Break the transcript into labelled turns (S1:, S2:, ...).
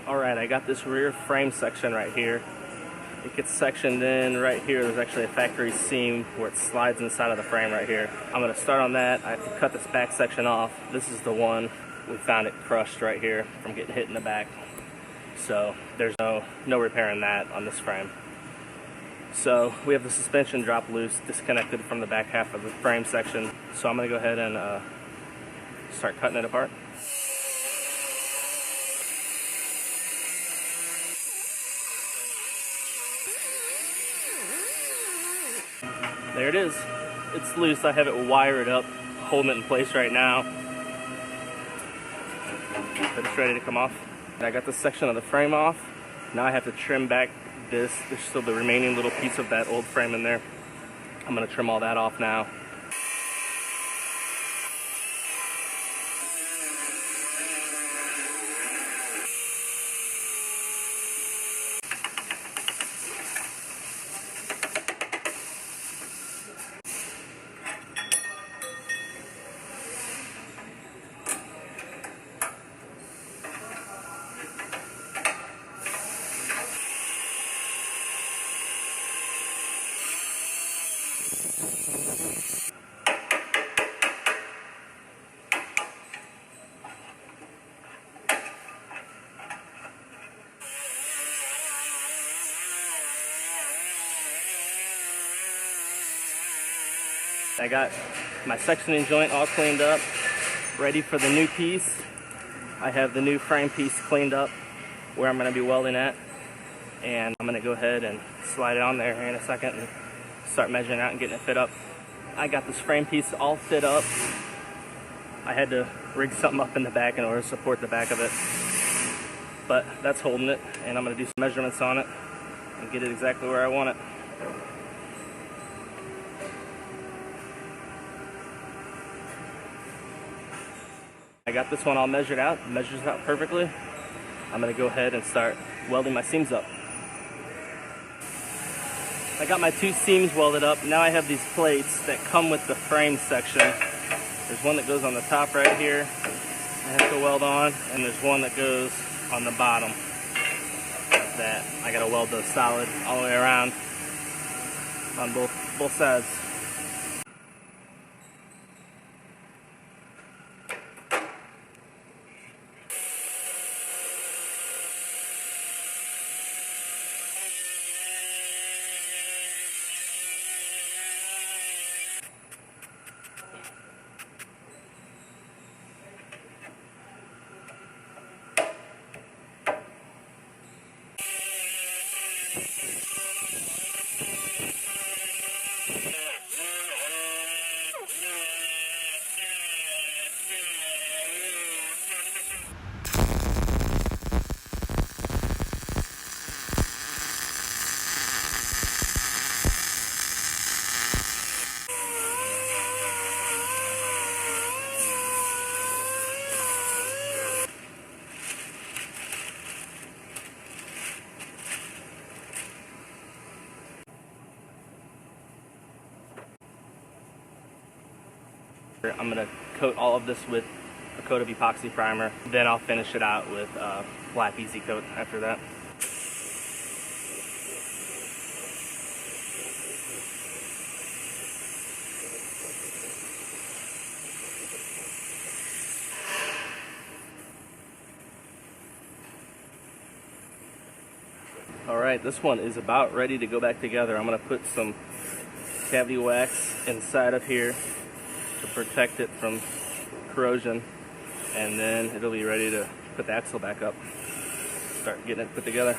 S1: Alright, I got this rear frame section right here. It gets sectioned in right here. There's actually a factory seam where it slides inside of the frame right here. I'm going to start on that. I have to cut this back section off. This is the one we found it crushed right here from getting hit in the back. So there's no repairing that on this frame. So we have the suspension drop loose, disconnected from the back half of the frame section. So I'm going to go ahead and start cutting it apart. There it is. It's loose. I have it wired up, holding it in place right now. But it's ready to come off. I got this section of the frame off. Now I have to trim back this. There's still the remaining little piece of that old frame in there. I'm going to trim all that off now. I got my sectioning joint all cleaned up, ready for the new piece. I have the new frame piece cleaned up where I'm going to be welding at, and I'm going to go ahead and slide it on there here in a second and start measuring out and getting it fit up. I got this frame piece all fit up. I had to rig something up in the back in order to support the back of it, but that's holding it, and I'm going to do some measurements on it and get it exactly where I want it. I got this one all measured out, it measures out perfectly. I'm going to go ahead and start welding my seams up. I got my two seams welded up. Now I have these plates that come with the frame section. There's one that goes on the top right here, I have to weld on, and there's one that goes on the bottom that I got to weld those solid all the way around on both sides. I'm going to coat all of this with a coat of epoxy primer. Then I'll finish it out with black easy coat after that. Alright, this one is about ready to go back together. I'm going to put some cavity wax inside of here to protect it from corrosion, and then it'll be ready to put the axle back up, start getting it put together.